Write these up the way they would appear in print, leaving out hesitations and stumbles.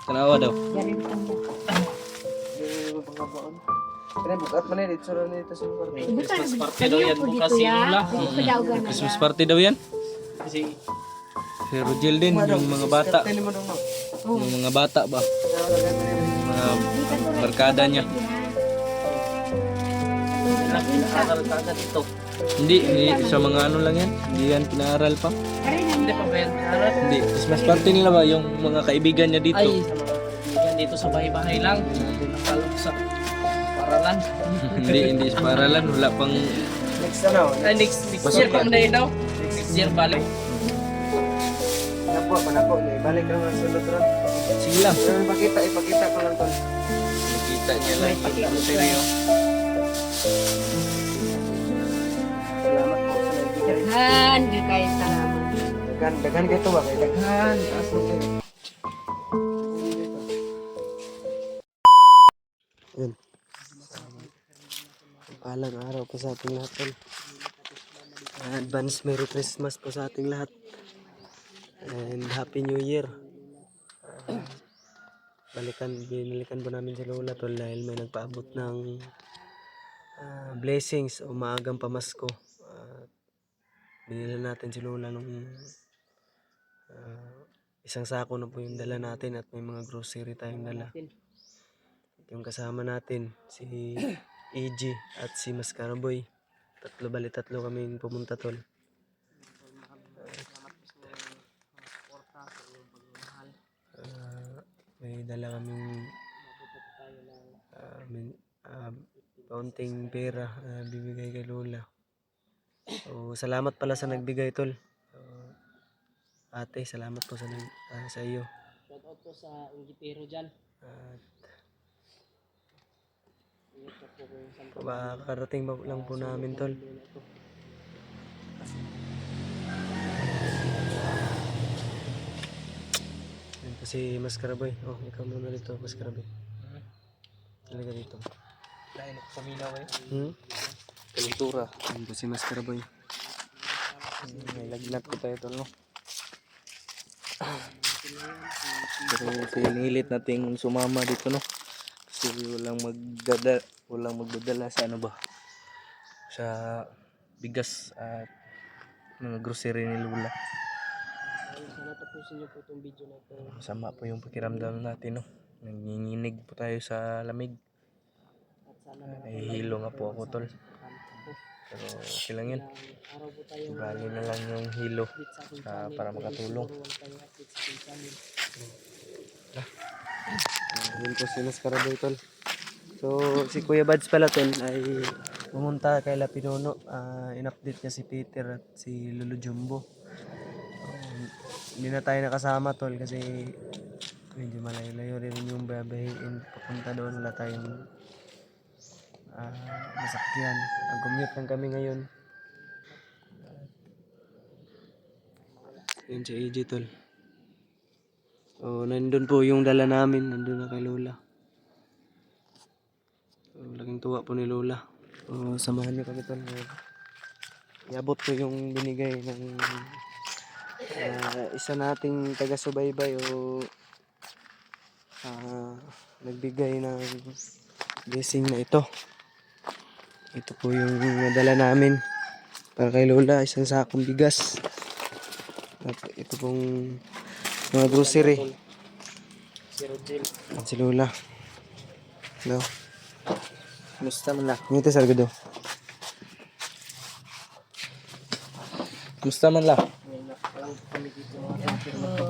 Tanawa daw. Galing tanda. Yung pangkabaon. Kaya bukat man dito sa nito sa kwarto. Christmas party daw yan bukas si Lula. Christmas party daw yan. Kasi Si Rogel din, yung mga bata. Tili mo dong no. Yung mga bata ba? Mga barkada niya. pinaaral ka agad ito. Hindi sa mga ano lang yan. Hindi yan pinaaral pa. Hindi pa ba yan pinaaral? Hindi, Christmas party nila ba? Yung mga kaibigan niya dito. Ay, sa mga kaibigan dito sa bahay-bahay lang. Hindi nakalog sa paralan. hindi sa paaralan. Wala pang... Next ano? Ay, next year pa na yun daw. Next year balik. Panako. Balik ka naman sunod ron. Sige lang. Pero ipakita ko lang to. Nakita niya lang. Ipakita mo seryo. Salamat po sa nagbigay. Han, di kayo salamat. Dagan kayo to ba? Kaya daghan. Taas mo kayo. Yun. Palang araw po sa ating lahat. Advance Merry Christmas po sa ating lahat. And Happy New Year. Binalikan po namin si Lola tol dahil may nagpaabot ng blessings o maagang pamasko. Binili natin si Lola nung isang sako na po yung dala natin at may mga grocery tayong dala. Yung kasama natin si EG at si Mascaraboy. Tatlo kaming pumunta tol. May dala kaming kaunting pera bibigay kay Lola. So, salamat pala sa nagbigay tol. Ate, salamat po sa iyo. Shout out po sa Ingitero dyan. Karating lang po namin tol. Yan po si Mascaraboy. Oh, ikaw muna dito, Mascaraboy. Talaga dito. Dahil paminaw eh. Kalintura. Yan po si Mascaraboy. May lagnat ko tayo tol, no? Pero pinilit nating sumama dito, no? Kasi walang magdadala sa ano ba? Sa bigas at mga grocery ni Lola. Sana tapusin niyo po itong video na ito. Masama po yung pakiramdam natin, no? Nanginginig po tayo sa lamig. At sana Nahihilo nga po ako tol. Pero okay lang yun. araw po tayo Bali na lang yung hilo update sa aking channel. para makatulong. Huwag tayo update sa aking channel. Yan po si Mascaraboy tol. So si Kuya Bads pala tol ay pumunta kay Lapinono. In-update niya si Peter at si Lolo Jumbo. Hindi na tayo nakasama tol kasi medyo malayo-layo rin yung babahiin papunta doon. Wala tayong masakyan. Nag-commute lang kami ngayon. Yun si AJ tol. So nandun po yung dala namin. Nandun na kay Lola. So laking tuwa po ni Lola. So samahan niyo kami tol. Iabot ko yung binigay ng isa nating taga-subaybay o nagbigay ng blessing na ito. Ito po yung nadala namin para kay Lola, isang sakong bigas. At ito pong mga grocery. Si Rogel. At si Lola. Hello. Kumusta man la? Ngito sa gado. Kumusta man la? Walang kami dito.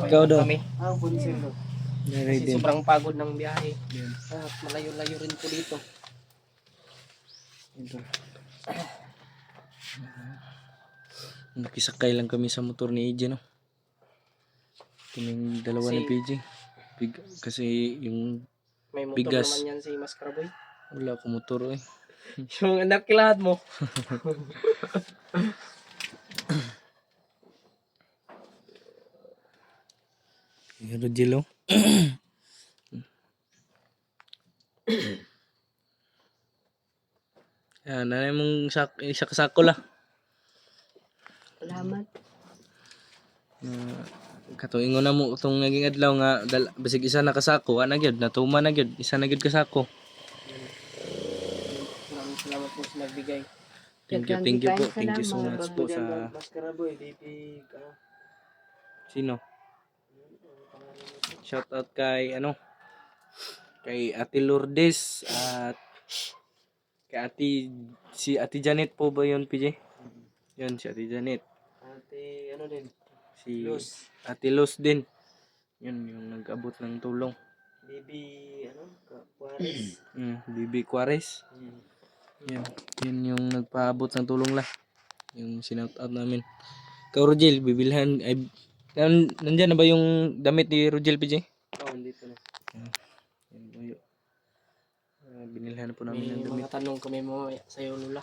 Ikaw daw. Kami. Bunsilo. Kasi sobrang pagod ng biyahe. At malayo-layo rin po dito. Nakisakay lang kami sa motor ni AJ, no? Kaming dalawa ni PJ. Kasi yung May motor bigas. naman yan si Mascaraboy. Wala akong motor, eh. Yung anak kilahat mo. Yung Rogel, oh. Yan, nanay mong isa kasako la. Salamat. Katuingon na mo itong naging adlaw nga basig isa na kasako, ana gyud natuma na gyud, isa na gyud kasako. Maraming salamat po sa nagbigay. Thank you po. Thank you so much po sa Maskara boy, DP sino? Shout out kay kay Ate Lourdes at kay si Ate Janet po ba yun, PJ? Yun si Ate Janet. Ate din, Si Luz. Ate Luz din. Yun yung nag-abot ng tulong. Baby Juarez. Bibi Juarez. Yun yung nagpaabot ng tulong lah. Yung sinout out namin. Ikaw Rogel, bibilhan ay nandyan na ba yung damit ni Rogel, PJ? Oh, dito na. Yan po yun. Binilhan na po namin May ng damit. mga tanong kami mo sa iyo, Lula.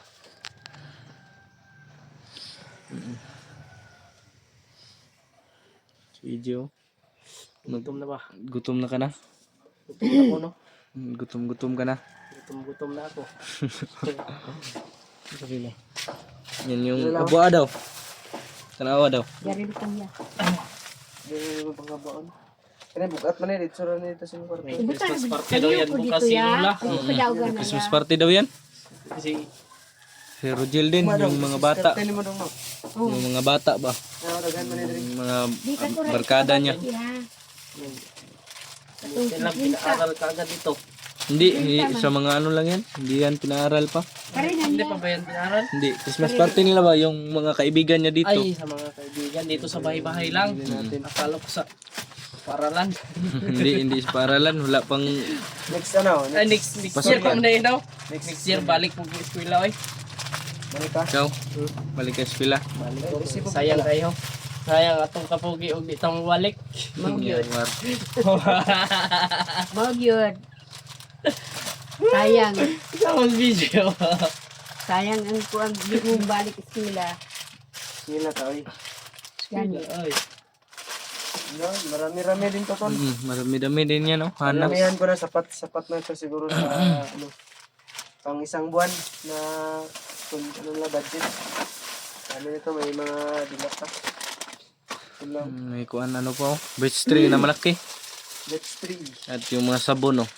Si Gio. Gutom na ba? Gutom na ka na? Gutom na ako, no? Gutom ka na? Gutom na ako. Sabi na. Yan yung abwa daw. Tanawa daw. Garin ko niya. Yung mga pangkabaon. Kaya bukat man eh, dito rin dito sa kwarto. May Christmas party daw yan bukas si Lula. Christmas party daw yan. Kasi Si Rogel din, yung mga bata. Kaya mo dong no. Yung mga bata ba? Dagan man eh. Yung mga barkada niya. kailan pinaaral ka agad dito. Hindi sa mga ano lang yan. Hindi yan pinaaral pa. Hindi pa ba yan pinaaral? Hindi. Christmas party nila ba? Yung mga kaibigan niya dito. Ay, sa mga kaibigan dito sa bahay-bahay lang. Akala ko sa paralan. hindi sa paaralan. Wala pang Next ano? Ay, next year Pasukan. pa na yun daw. Next year balik po sa eskwela oy. Balik ka? ikaw. Balik ka eskwela. Sayang kayo. Sayang atong kapugi og ditong walik. Magyud. War. Magyud. Sayang. Sa video. Sayang ang kuang di mo balik eskwela. Sila ka oy. Gani. Ay, Yan, marami-rami din to tol. Marami-dami din yan, no? Hanap. Maramihan ko na sapat na ito siguro sa pang isang buwan na kung ano na budget. Ano nito may mga dilat pa. Yun lang. May kuan ano pa, oh. Birch tree na malaki. Let's 3. At yung mga sabon, oh.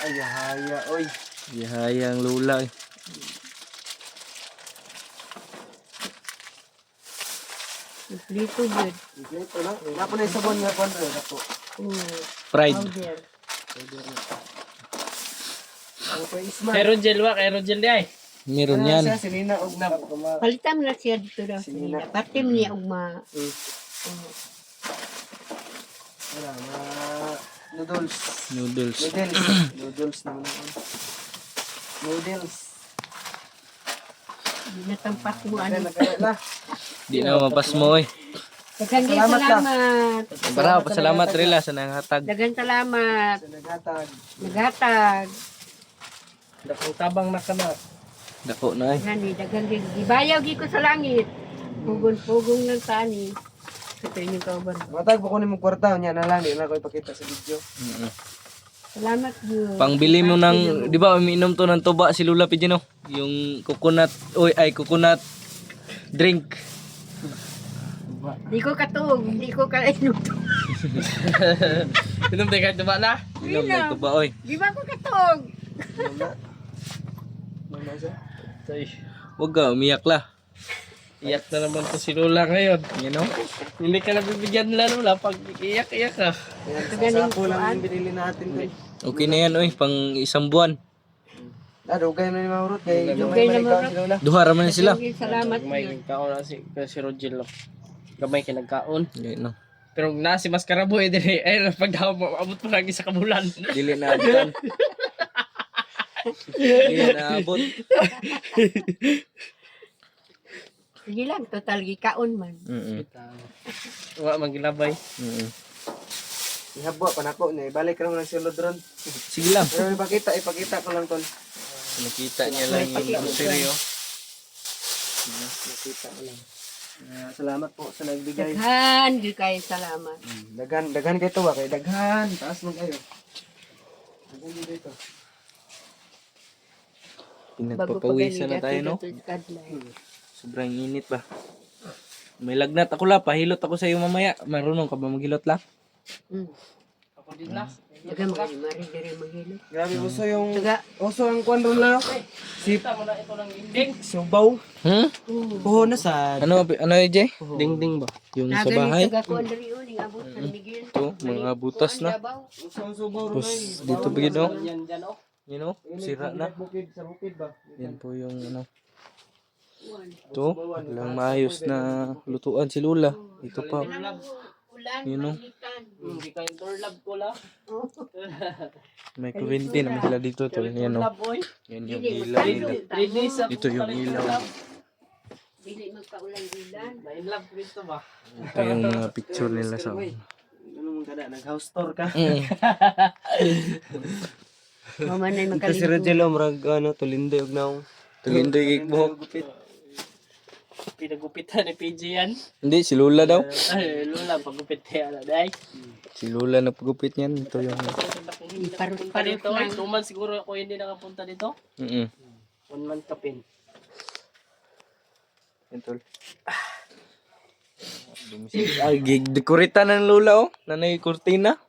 Ay, haya, oy. Yahayang lula, eh. Dito good. Ito lang. Napo na yung sabon nga kwan rin ako. Pride. Powder. Ano pa isma? kay Rogel wa, kay Rogel di ay. Meron yan. Siya, si Lina og na. Palitan mo na siya dito daw sa nila. Parte mo niya ugma. Wala, mga noodles. Noodles. Noodles naman ako. Noodles. Natampas mo ano. Nagkaya na. Di na mapas mo, eh. Dagan Salamat ka. salamat. Para, pasalamat rila sa nangatag. Dagan salamat. Sa naghatag. Naghatag. Dakong tabang na kana. Dako na, eh. Gani, dagan din. Gibayaw gi ko sa langit. Pugong-pugong ng tani. Ito yung kauban. Matag po kunin mo kwarta niya na lang. Di na ko ipakita sa video. Salamat yun. Pangbili mo ng, di ba, umiinom to ng tuba si Lula Pidino? Yung coconut, coconut drink. Di ko katug. Di ko kainom. Inom tayo kahit diba na? Inom na tuba, oy. Di ba ko katug? Mama siya. Ay, Huwag ka, umiyak la. iyak na naman to si Lula ngayon. You know? Hindi ka nabibigyan nila Lula pag iyak-iyak ka. Ayan, Galing sako lang yung binili natin. Okay na yan, oy. Pang isang buwan. Dugay na ni Maurot. Kaya Dugay na gamay Maurot. man si Lola. Duha raman sila. Salamat Gamay yun. nagkaon na si Rogel. Gamay kinagkaon. Okay, no. Pero na si Maskara Boy dire ay pagdaw mo abot pa lagi sa kabulan. Dili na abutan. Dili na abot. Sige lang, total gikaon man. Wa magilabay. Ihabwa pa nako niya. Ibalik lang lang si Lodron. Sige lang. Pero ipakita ko lang tol. Nakita niya lang yung seryo. Nakita ko lang. Salamat po sa nagbigay. Daghan, di kayo salamat. Daghan kayo to ba? Kay daghan. Taas mo kayo. Daghan mo dito. Pinagpapawisan na tayo, no? Kadlay. Sobrang init ba? May lagnat ako la, pahilot ako sa iyo mamaya. Marunong ka ba maghilot la? Ako din na. Taga mari diri maghilot. Grabe, uso yung... Taga Uso ang kwan ron lang. Kita mo na ito ng ending. Subaw. Puho na sa... Ano EJ? Dingding ba? Yung sa Nagani bahay. taga ko andiri uling abot San Miguel. Ito, mga butas na. Uso ang subaw ron Tapos dito begin no? Yan dyan oh. You know, sira na. Bukid sa bukid ba? Yan po yung ano. Ito, walang maayos na lutuan si Lula. Ito pa. Ulan, You know? mainitan. Hindi kayo turlab ko la. May kuwente naman sila dito. Ito, yan o. Turlab boy. Yan yung ilaw nila. 3 days ako. Dito yung ilaw. Dili magkaulan-ulan. Na-inlove ko dito ba? Ito yung mga picture nila sa... Ano mong kada? Nag-house tour ka? Mamanay Kasi makalito. Rogel, murag ano, tulinde og naong. Tulindoy kik buhok. Pinagupitan ni PJ yan. Hindi, si Lula daw. Ay, lula, pagupit kaya na day. Si Lula na pagupit niyan. Ito yung... Punta dito, 2 months siguro ako hindi nakapunta dito. 1 month kapin. Ito. Ay, dekorita ng Lula oh. Nanay kurtina.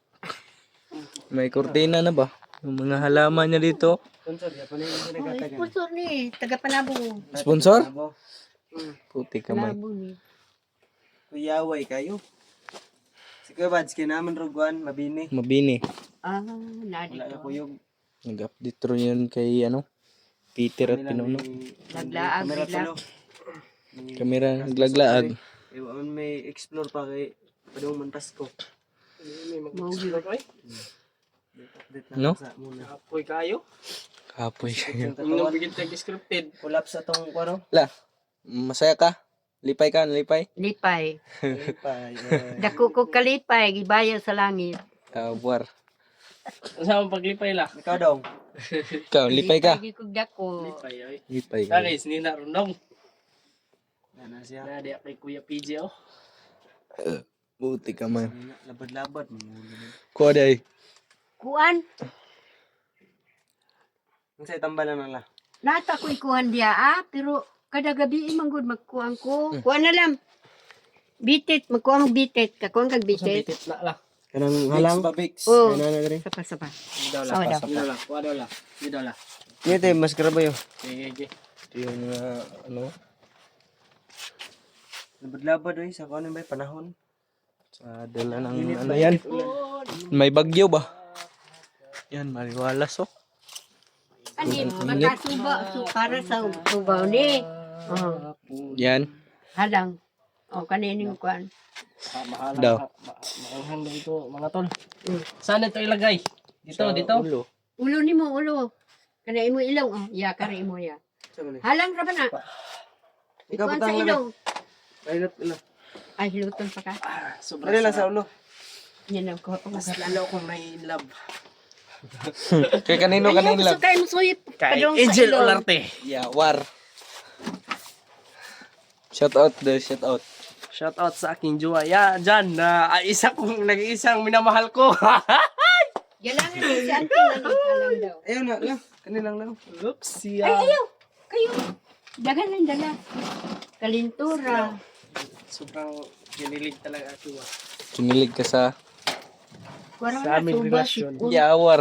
May kurtina na ba? Yung mga halaman niya dito. Sponsor, Japan yung nagatagan. Sponsor ni, taga Panabo. Sponsor? Puti kamay. Panabo ni. Kuyaway kayo. Si Kuya Bads, kinaman roguan, mabini. Mabini. Ah, nadi Wala ka to. kuyog. Nag-update ro yun kay ano? Peter at Pinuno. Naglaag Kamera sila. tulo. Kamera naglaglaag. Iwan may explore pa kay Padong Mantas ko. Maugi. Update No? lang sa muna. Apoy kayo. Kapoy kayo. Nung bigyan tayo scripted. Collapse sa tong kwano. La, masaya ka? Lipay ka, lipay? Lipay. Lipay. Dako ko kalipay, gibayaw sa langit. Buwar. Saan paglipay la? Ikaw daw. Ikaw, lipay ka? Lipay kog dako. Lipay oy. Lipay ka. Guys, ni na runong. Yan na siya. Na di kay Kuya PJ oh. Buti ka man. Labad-labad. Kuha day. Kuan, Ang sa'yo tambalan na la. nata ko ikuhan dia pero kada gabi manggod magkuan ko. Kuan na lang. Bitit, magkuan mo bitit. Kakuan kag bitit. Bitit na la. Kanang halang. Oh, Ano na rin. sapa. Di daw la. Sawa daw. Di daw la. Kuha daw la. Di daw la. Ngayon tayo, mas karaba yun. Okay. Ito yung ano? Labad-labad oy. Sa kano ba yung panahon? Sa dala ng ano yan? May bagyo ba? Yan, maliwalas oh. Ani, makasuba so para sa tubaw ni. Oh, Yan. halang. Oh, kanining kuan. Mahalang. Daw. Mahalang daw ito mga tol. Saan ito ilagay? Dito, dito. Ulo. Ulo nimo, ulo. Kana imo ilaw, oh. Ya, kare imo ya. Halang ra ba na? Ikaw Kuan sa patang ilaw. Pilot ila. Ay, hiluton pa ka. Sobra Dali lang sa ulo. Yan ang ko. Mas lalo akong may love. Kay kanino Ayaw, kanino gusto kayo mo suyip. Kay Padong sa Angel ilaw. Olarte. Yeah, war. Shout out there, shout out. Shout out sa aking jowa. Ya, dyan. Isa kong nag-iisang minamahal ko. Galangan mo si auntie na halang daw. Ayaw na lang. Kanilang lang. Oops, Ay, ayaw. Kayo. Dagan lang dala. Kalintura. Sobrang ginilig talaga ako. Kinilig ka sa Warang Sa aming suba, relasyon. sipon. yawar.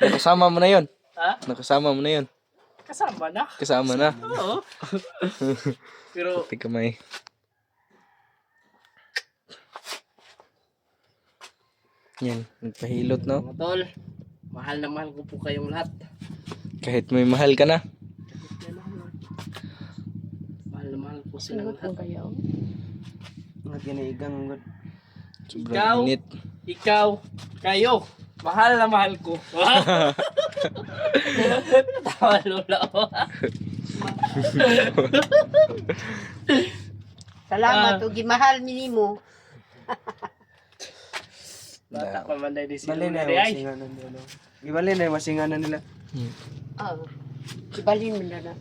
Nakasama mo na yon. Ha? Nakasama mo na yon. Kasama na. Kasama na. Oo. Pero, Puti kamay. Yan, nagpahilot no. mga tol, mahal na mahal ko po kayong lahat. Kahit may mahal ka na. Mahal na mahal po silang Singot mo lahat. kayo. Mga ginaigang good. Sobrang Ikaw? init. Ikaw, kayo, mahal na mahal ko. Tawa lola ko. Salamat. O gimahal minimo. Bata pa man dahil di sila Bali na mga yung ay. masinganan nila. Ibali na yung masinganan nila. Oo. Ibalin mo na na.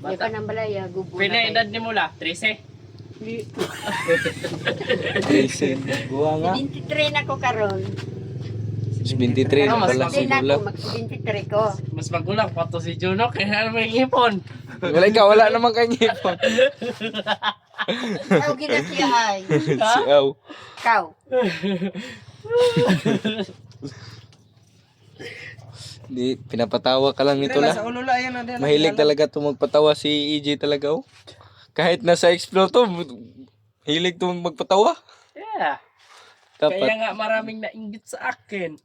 May pa ng balaya, gubo Pina na edad ni mula, 13. Guwa nga. 23 na ko karon. 23 na Mas pala si Hindi na Lola. ako, mag-23 ko. Mas magulang pa to si Juno kaya may ipon. Wala ikaw, wala naman kay ngipon. Ikaw gina siya ay. Si Aw. Ikaw. Di, pinapatawa ka lang nito Sa la. ulo la, yan na. Mahilig talaga to magpatawa si EJ talaga oh. Kahit nasa explore to, hilig to magpatawa. Yeah. Kaya Dapat. nga maraming nainggit sa akin.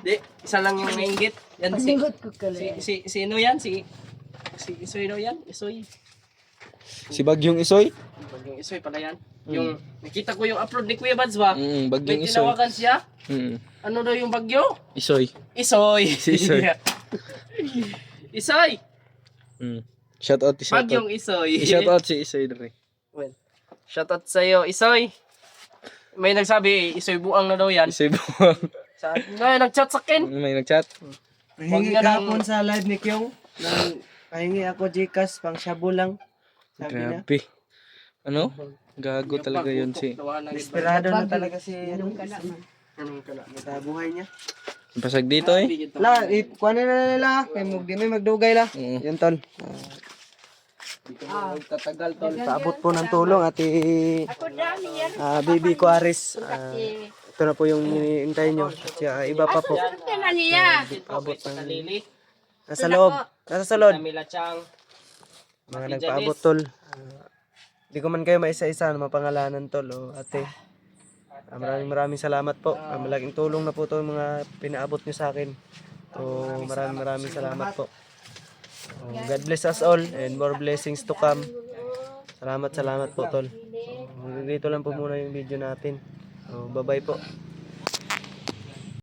Di, isa lang yung nainggit. Yan si, Paningot ko ka lang. sino yan? Si Isoy yan? Isoy. Si Bagyong Isoy. Yung Isoy pala yan. Yung, nakita ko yung upload ni Kuya Bads ba? Bagyong May Isoy. tinawagan siya. Mm, Ano daw yung bagyo? Isoy. Isoy. Si Isoy. Isoy. Shout out, shout out. Bagyong Isoy. Shout out si Isoy dre. Well, shoutout sa'yo, Isoy. May nagsabi, Isoy buang na daw yan. Isoy buwang. Nag-chat sa akin. May nagchat. Pahingi Huwag ka kahapon sa live ni Kyong. Pahingi ako Gcash, pang shabu lang. Sabi niya. Grabe. Ano? Gago talaga yun si. Desperado na talaga si Anong ka naman? sa buhay niya. Pasag dito eh. La, kuha na nila. Kaya di may magdugay la. Oo. Yan tol. Tatagal to. Paabot po ng tulong ati Ako dami yan. Baby Quaris. Kasi, Ito na po yung hinihintay nyo. At iba pa po. ano ka na niya? Paabot ng Kalili. nasa loob. Nasa sa loob. Camila Chang. Mga nagpaabot tol. Di ko man kayo maisa-isa na mapangalanan tol o ate. Maraming salamat po. Malaking tulong na po to yung mga pinaabot nyo sa akin. So maraming salamat po. God bless us all and more blessings to come. Salamat po tol. So, dito lang po muna yung video natin. So, bye bye po.